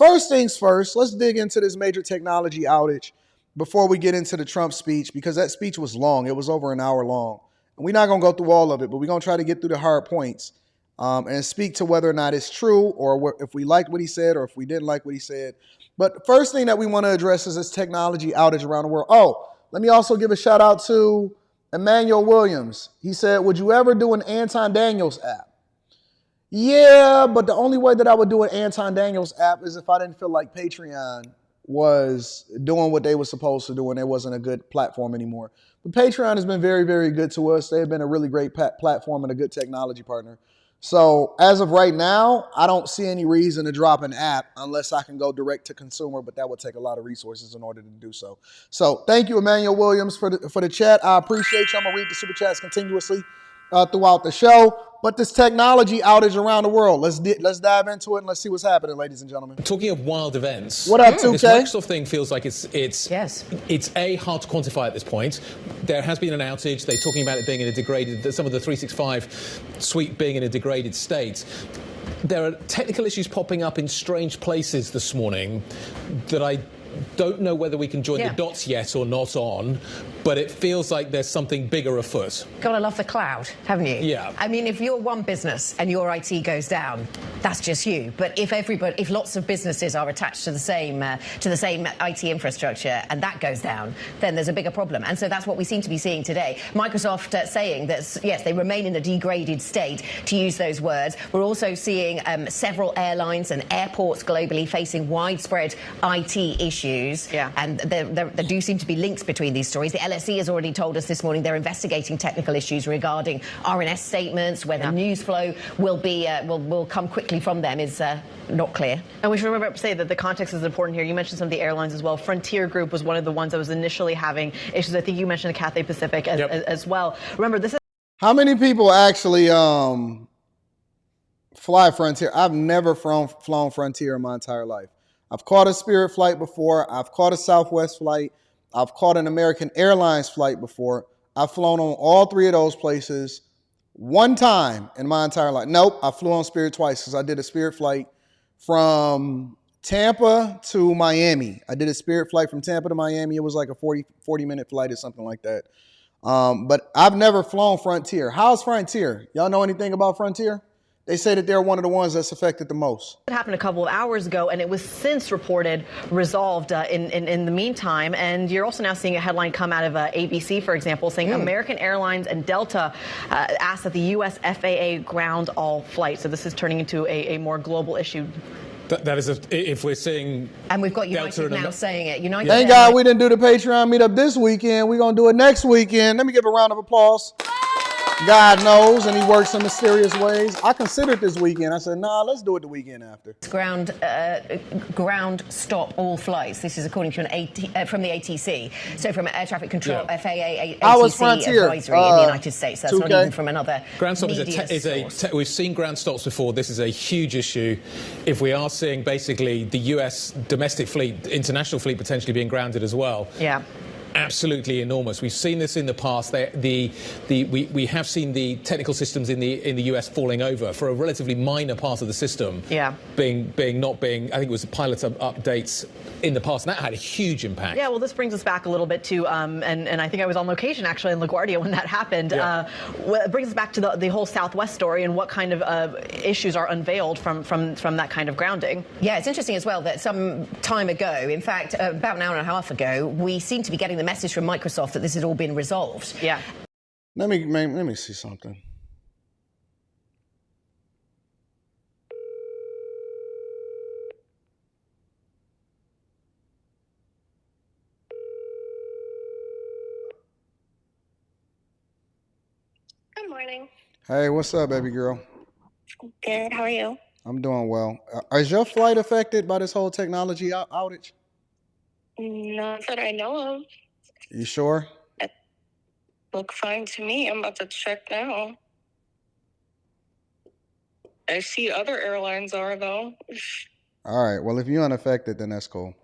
first things first, let's dig into this major technology outage before we get into the Trump speech, because that speech was long. It was over an hour long. And we're not going to go through all of it, but we're going to try to get through the hard points and speak to whether or not it's true, or if we liked what he said, or if we didn't like what he said. But the first thing that we want to address is this technology outage around the world. Oh, let me also give a shout out to Emmanuel Williams. He said, would you ever do an Anton Daniels app? Yeah, but the only way that I would do an Anton Daniels app is if I didn't feel like Patreon was doing what they were supposed to do and it wasn't a good platform anymore. But Patreon has been very, very good to us. They've been a really great platform and a good technology partner. So as of right now, I don't see any reason to drop an app unless I can go direct to consumer, but that would take a lot of resources in order to do so. So thank you, Emmanuel Williams, for the chat. I appreciate you. I'm going to read the super chats continuously throughout the show. But this technology outage around the world, let's dive into it and let's see what's happening, ladies and gentlemen. Talking of wild events, what up, 2K? This Microsoft thing feels like it's hard to quantify at this point. There has been an outage. They're talking about it being in a degraded, some of the 365 suite being in a degraded state. There are technical issues popping up in strange places this morning that I don't know whether we can join the dots yet or not on, but it feels like there's something bigger afoot. Gotta love the cloud, haven't you? Yeah. I mean, if you're one business and your IT goes down, that's just you. But if lots of businesses are attached to the same IT infrastructure and that goes down, then there's a bigger problem. And so that's what we seem to be seeing today. Microsoft saying that yes, they remain in a degraded state, to use those words. We're also seeing several airlines and airports globally facing widespread IT issues. Yeah. And there do seem to be links between these stories. The LSE has already told us this morning they're investigating technical issues regarding RNS statements. Whether news flow will come quickly from them is not clear. And we should remember to say that the context is important here. You mentioned some of the airlines as well. Frontier Group was one of the ones that was initially having issues. I think you mentioned Cathay Pacific as well. Remember, this is... How many people actually fly Frontier? I've never flown Frontier in my entire life. I've caught a Spirit flight before. I've caught a Southwest flight. I've caught an American Airlines flight before. I've flown on all three of those places one time in my entire life. Nope, I flew on Spirit twice because I did a Spirit flight from Tampa to Miami. I did a Spirit flight from Tampa to Miami. It was like a 40-minute flight or something like that. But I've never flown Frontier. How's Frontier? Y'all know anything about Frontier? They say that they're one of the ones that's affected the most. It happened a couple of hours ago, and it was since reported resolved in the meantime. And you're also now seeing a headline come out of ABC, for example, saying American Airlines and Delta asked that the U.S. FAA ground all flights. So this is turning into a more global issue. That is, if we're seeing... And we've got United now saying it. United. Thank God we didn't do the Patreon meetup this weekend. We're going to do it next weekend. Let me give a round of applause. God knows, and he works in mysterious ways. I considered this weekend. I said, nah, let's do it the weekend after. Ground stop all flights. This is according to from the ATC. So from Air Traffic Control, FAA, ATC advisory in the United States. That's 2K. Not even from another ground stop is we've seen ground stops before. This is a huge issue. If we are seeing basically the US domestic fleet, international fleet potentially being grounded as well. Yeah. Absolutely enormous. We've seen this in the past. We have seen the technical systems in the US falling over for a relatively minor part of the system. Yeah. Being I think it was the pilot updates in the past, and that had a huge impact. Yeah. Well, this brings us back a little bit to and I think I was on location actually in LaGuardia when that happened. Yeah. It brings us back to the whole Southwest story and what kind of issues are unveiled from that kind of grounding. Yeah, it's interesting as well that some time ago, in fact, about an hour and a half ago, we seem to be getting the message from Microsoft that this had all been resolved. Yeah. Let me see something. Good morning. Hey, what's up, baby girl? Good. How are you? I'm doing well. Is your flight affected by this whole technology outage? Not that I know of. You sure? It look fine to me. I'm about to check now. I see other airlines are, though. All right. Well, if you're unaffected, then that's cool.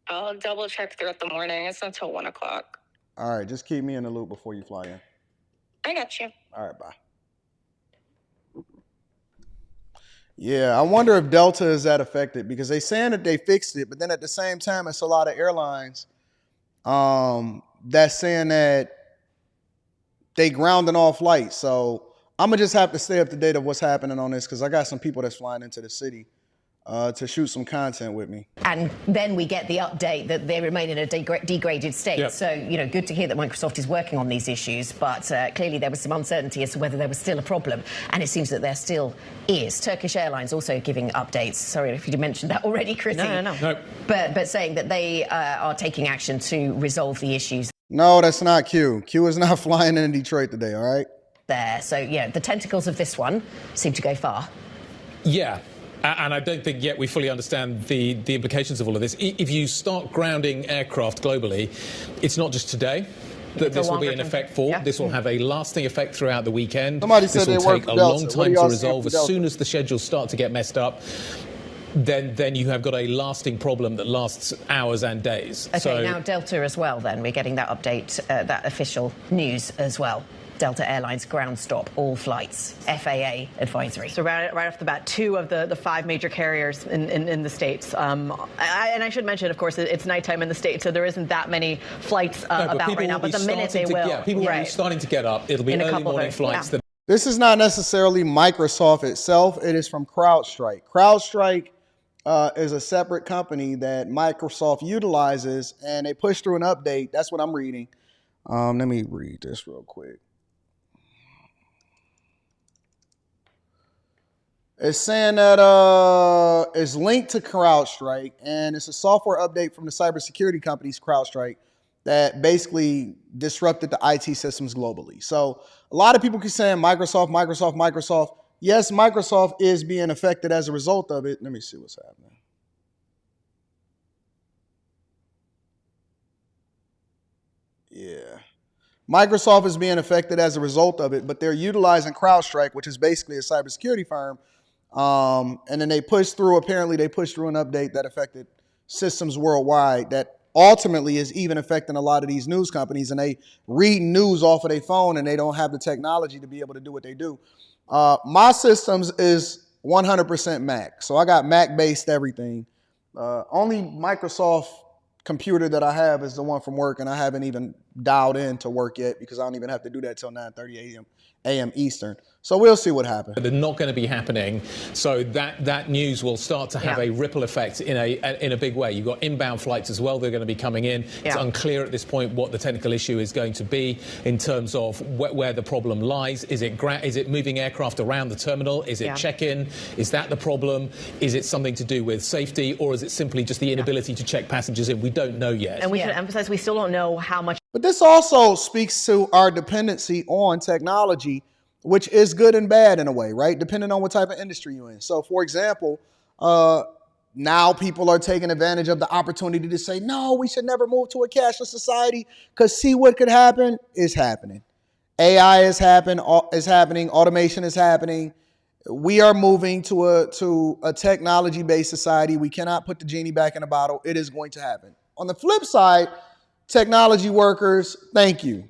I'll double check throughout the morning. It's not till 1 o'clock. All right. Just keep me in the loop before you fly in. I got you. All right. Bye. Yeah, I wonder if Delta is that affected because they saying that they fixed it, but then at the same time, it's a lot of airlines that's saying that they grounding all flights. So I'm gonna just have to stay up to date of what's happening on this because I got some people that's flying into the city to shoot some content with me. And then we get the update that they remain in a degraded state. Yep. So, good to hear that Microsoft is working on these issues, but clearly there was some uncertainty as to whether there was still a problem, and it seems that there still is. Turkish Airlines also giving updates. Sorry if you mentioned that already, Chrissy. No. But saying that they are taking action to resolve the issues No, that's not Q. Q is not flying in Detroit today, all right? there. So, the tentacles of this one seem to go far. Yeah. And I don't think yet we fully understand the implications of all of this. If you start grounding aircraft globally, it's not just today that this will be in effect for. Yeah. This will have a lasting effect throughout the weekend. Somebody said this will they work take for a Delta. long What do time to y'all say resolve. for As Delta? soon as the schedules start to get messed up, then you have got a lasting problem that lasts hours and days. Okay, now Delta as well then. We're getting that update, that official news as well. Delta Airlines ground stop all flights. FAA advisory. So right off the bat, 2 of the 5 major carriers in the States. And I should mention, of course, it's nighttime in the States, so there isn't that many flights about right now. But the minute they will. People will be starting to get up. It'll be In a early couple of morning days, flights. yeah. This is not necessarily Microsoft itself. It is from Crowdstrike. Crowdstrike is a separate company that Microsoft utilizes, and they push through an update. That's what I'm reading. Let me read this real quick. It's saying that it's linked to CrowdStrike, and it's a software update from the cybersecurity company's CrowdStrike that basically disrupted the IT systems globally. So a lot of people keep saying Microsoft. Yes, Microsoft is being affected as a result of it. Let me see what's happening. Yeah. Microsoft is being affected as a result of it, but they're utilizing CrowdStrike, which is basically a cybersecurity firm. And then they pushed through an update that affected systems worldwide that ultimately is even affecting a lot of these news companies, and they read news off of their phone and they don't have the technology to be able to do what they do. My systems is 100% Mac. So I got Mac-based everything. Only Microsoft computer that I have is the one from work, and I haven't even dialed in to work yet because I don't even have to do that till 9:30 a.m. Eastern. So we'll see what happens. They're not going to be happening, so that news will start to have a ripple effect in a big way. You've got inbound flights as well. They're going to be coming in. It's unclear at this point what the technical issue is going to be in terms of where the problem lies. Is it moving aircraft around the terminal? Is it check-in? Is that the problem? Is it something to do with safety, or is it simply just the inability to check passengers in? We don't know yet. And we should emphasize we still don't know how much. But this also speaks to our dependency on technology, which is good and bad in a way, right? Depending on what type of industry you're in. So, for example, now people are taking advantage of the opportunity to say, no, we should never move to a cashless society because see what could happen is happening. AI is happening. Automation is happening. We are moving to a technology-based society. We cannot put the genie back in the bottle. It is going to happen. On the flip side, technology workers, thank you.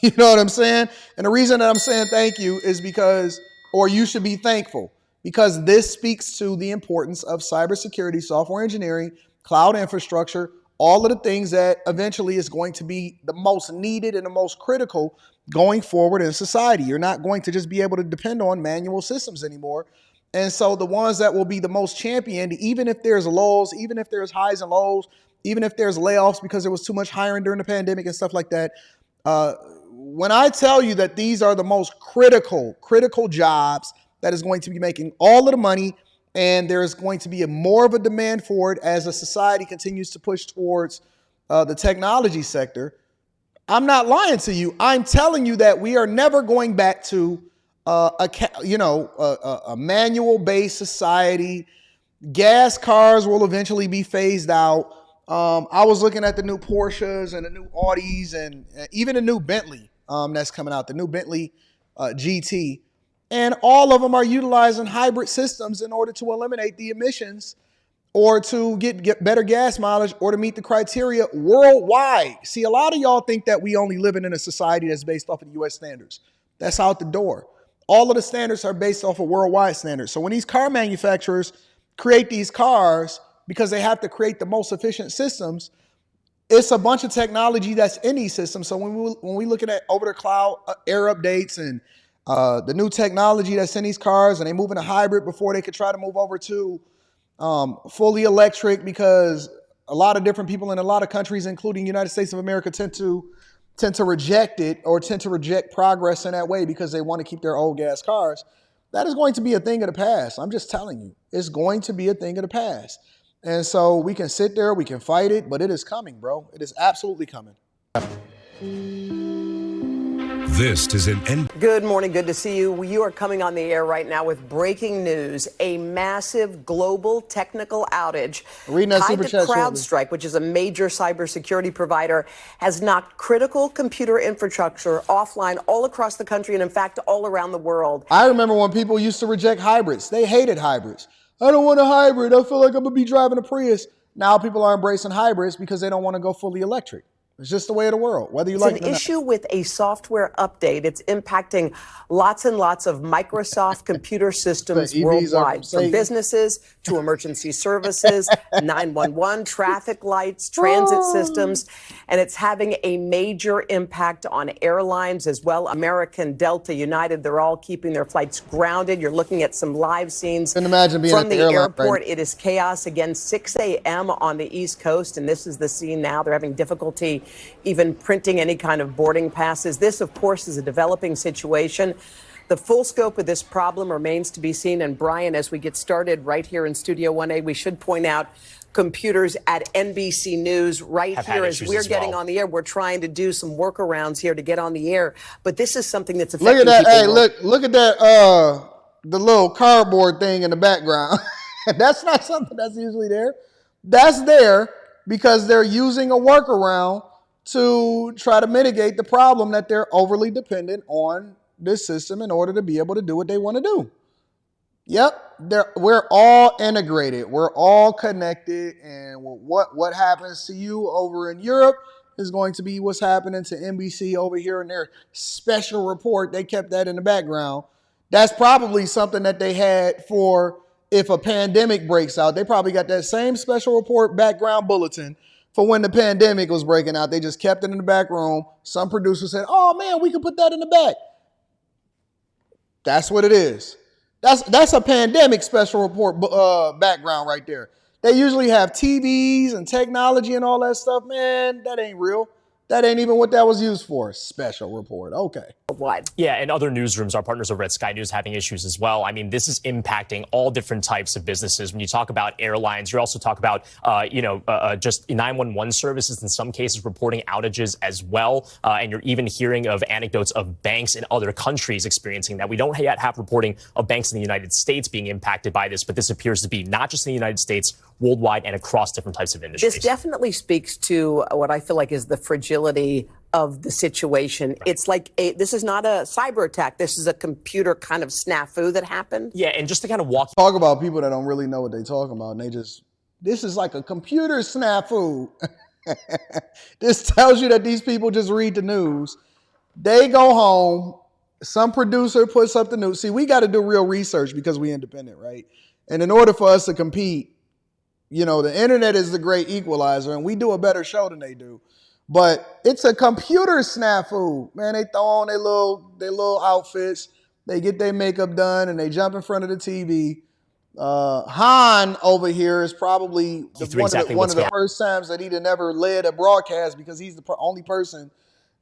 You know what I'm saying? And the reason that I'm saying thank you is because, or you should be thankful, because this speaks to the importance of cybersecurity, software engineering, cloud infrastructure, all of the things that eventually is going to be the most needed and the most critical going forward in society. You're not going to just be able to depend on manual systems anymore. And so the ones that will be the most championed, even if there's lows, even if there's highs and lows, even if there's layoffs because there was too much hiring during the pandemic and stuff like that, when I tell you that these are the most critical jobs that is going to be making all of the money, and there's going to be more of a demand for it as a society continues to push towards the technology sector, I'm not lying to you. I'm telling you that we are never going back to a manual-based society. Gas cars will eventually be phased out. I was looking at the new Porsches and the new Audis and even the new Bentley that's coming out, the new Bentley GT. And all of them are utilizing hybrid systems in order to eliminate the emissions or to get better gas mileage or to meet the criteria worldwide. See, a lot of y'all think that we only living in a society that's based off of the U.S. standards. That's out the door. All of the standards are based off of worldwide standards. So when these car manufacturers create these cars, because they have to create the most efficient systems, it's a bunch of technology that's in these systems. So when we looking at over the cloud air updates and the new technology that's in these cars, and they move into hybrid before they could try to move over to fully electric, because a lot of different people in a lot of countries, including the United States of America, tend to reject it, or tend to reject progress in that way because they want to keep their old gas cars. That is going to be a thing of the past. I'm just telling you, it's going to be a thing of the past. And so we can sit there, we can fight it, but it is coming, bro. It is absolutely coming. This is an N. Good morning. Good to see you. You are coming on the air right now with breaking news. A massive global technical outage tied to Crowdstrike, which is a major cybersecurity provider, has knocked critical computer infrastructure offline all across the country and, in fact, all around the world. I remember when people used to reject hybrids. They hated hybrids. I don't want a hybrid. I feel like I'm going to be driving a Prius. Now people are embracing hybrids because they don't want to go fully electric. It's just the way of the world, whether you like it or not. It's an issue with a software update. It's impacting lots and lots of Microsoft computer systems worldwide, from businesses to emergency services, 911, traffic lights, transit systems, and it's having a major impact on airlines as well. American, Delta, United, they're all keeping their flights grounded. You're looking at some live scenes from the airport. It is chaos again, 6 a.m. on the East Coast, and this is the scene now. They're having difficulty even printing any kind of boarding passes. This, of course, is a developing situation. The full scope of this problem remains to be seen. And Brian, as we get started right here in Studio 1A, we should point out computers at NBC News right here as we're getting on the air. We're trying to do some workarounds here to get on the air. But this is something that's affecting people. Look at that. Hey, look at that, the little cardboard thing in the background. That's not something that's usually there. That's there because they're using a workaround to try to mitigate the problem that they're overly dependent on this system in order to be able to do what they want to do. Yep, we're all integrated. We're all connected. And what happens to you over in Europe is going to be what's happening to NBC over here in their special report. They kept that in the background. That's probably something that they had for if a pandemic breaks out. They probably got that same special report background bulletin for when the pandemic was breaking out. They just kept it in the back room. Some producer said, oh man, we can put that in the back. That's what it is. That's a pandemic special report background right there. They usually have TVs and technology and all that stuff. Man, that ain't real. That ain't even what that was used for. Special report. Okay. What? Yeah, and other newsrooms, our partners over at Sky News, having issues as well. I mean, this is impacting all different types of businesses. When you talk about airlines, you also talk about, just 911 services, in some cases reporting outages as well. And you're even hearing of anecdotes of banks in other countries experiencing that. We don't yet have reporting of banks in the United States being impacted by this, but this appears to be not just in the United States, worldwide and across different types of industries. This definitely speaks to what I feel like is the fragility of the situation. Right. It's like this is not a cyber attack. This is a computer kind of snafu that happened. Yeah, and just to kind of talk about people that don't really know what they're talking about, and this is like a computer snafu. This tells you that these people just read the news. They go home. Some producer puts up the news. See, we got to do real research because we're independent, right? And in order for us to compete, the internet is the great equalizer, and we do a better show than they do. But it's a computer snafu. Man, they throw on their little outfits. They get their makeup done, and they jump in front of the TV. Han over here is probably one of the first times that he'd have never led a broadcast because he's the only person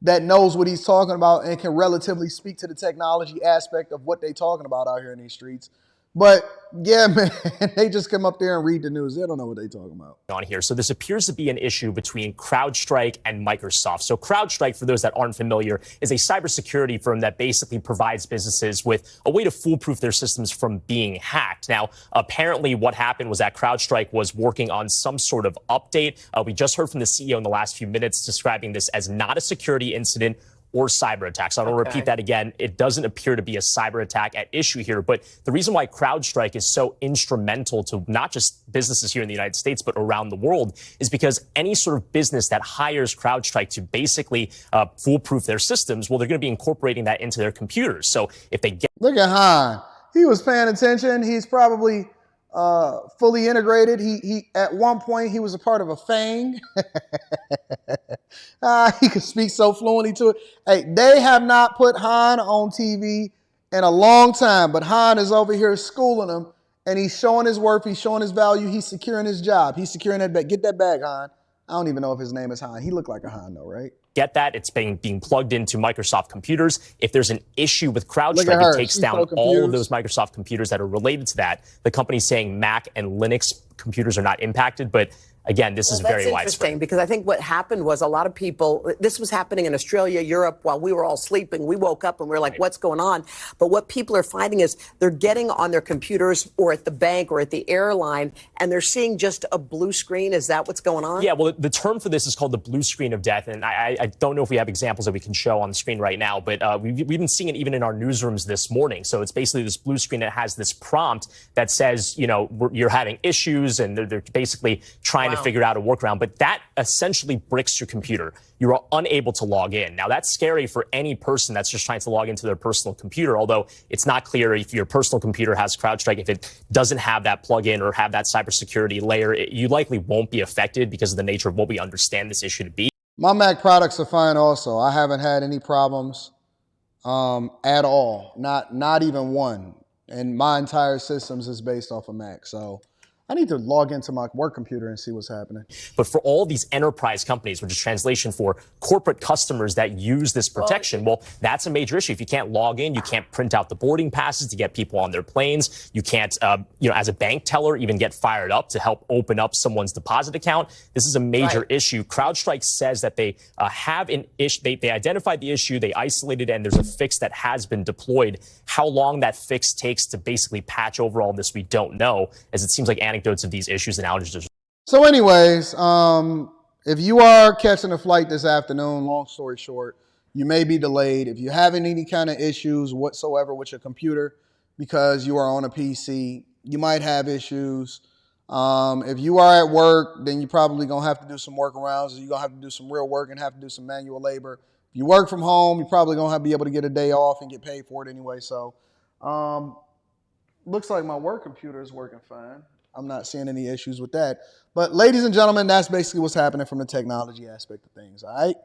that knows what he's talking about and can relatively speak to the technology aspect of what they're talking about out here in these streets. But yeah, man, they just come up there and read the news. They don't know what they're talking about. On here. So this appears to be an issue between Crowdstrike and Microsoft. So Crowdstrike, for those that aren't familiar, is a cybersecurity firm that basically provides businesses with a way to foolproof their systems from being hacked. Now, apparently what happened was that Crowdstrike was working on some sort of update. We just heard from the CEO in the last few minutes describing this as not a security incident or cyber attacks. I don't repeat that again. It doesn't appear to be a cyber attack at issue here. But the reason why CrowdStrike is so instrumental to not just businesses here in the United States, but around the world is because any sort of business that hires CrowdStrike to basically foolproof their systems, well, they're going to be incorporating that into their computers. So if they get... Look at Han. He was paying attention. He's probably fully integrated. He at one point, he was a part of a FANG. He could speak so fluently to it. Hey, they have not put Han on TV in a long time, but Han is over here schooling him, and he's showing his worth. He's showing his value. He's securing his job. He's securing that bag. Get that bag, Han. I don't even know if his name is Han. He looked like a Han, though, right? Get that. It's being plugged into Microsoft computers. If there's an issue with CrowdStrike, it takes down all of those Microsoft computers that are related to that. The company's saying Mac and Linux computers are not impacted, but again, this is very widespread. That's interesting because I think what happened was a lot of people, this was happening in Australia, Europe, while we were all sleeping. We woke up and we were like, what's going on? But what people are finding is they're getting on their computers or at the bank or at the airline and they're seeing just a blue screen. Is that what's going on? Yeah, well, the term for this is called the blue screen of death. And I don't know if we have examples that we can show on the screen right now, but we've been seeing it even in our newsrooms this morning. So it's basically this blue screen that has this prompt that says, you know, you're having issues and they're basically trying to figure out a workaround. But that essentially bricks your computer. You are unable to log in. Now, that's scary for any person that's just trying to log into their personal computer, although it's not clear if your personal computer has CrowdStrike. If it doesn't have that plugin or have that cybersecurity layer, you likely won't be affected because of the nature of what we understand this issue to be. My Mac products are fine also. I haven't had any problems at all, not even one. And my entire systems is based off of Mac. So I need to log into my work computer and see what's happening. But for all these enterprise companies, which is translation for corporate customers that use this protection, well, that's a major issue. If you can't log in, you can't print out the boarding passes to get people on their planes. You can't, as a bank teller, even get fired up to help open up someone's deposit account. This is a major issue. CrowdStrike says that they have an issue. They identified the issue, they isolated it, and there's a fix that has been deployed. How long that fix takes to basically patch over all this, we don't know, as it seems like anecdotes of these issues and outages. So anyways, if you are catching a flight this afternoon, long story short, you may be delayed. If you're having any kind of issues whatsoever with your computer because you are on a PC, you might have issues. If you are at work, then you're probably going to have to do some workarounds. You're going to have to do some real work and have to do some manual labor. If you work from home, you're probably going to be able to get a day off and get paid for it anyway. So looks like my work computer is working fine. I'm not seeing any issues with that. But ladies and gentlemen, that's basically what's happening from the technology aspect of things, all right?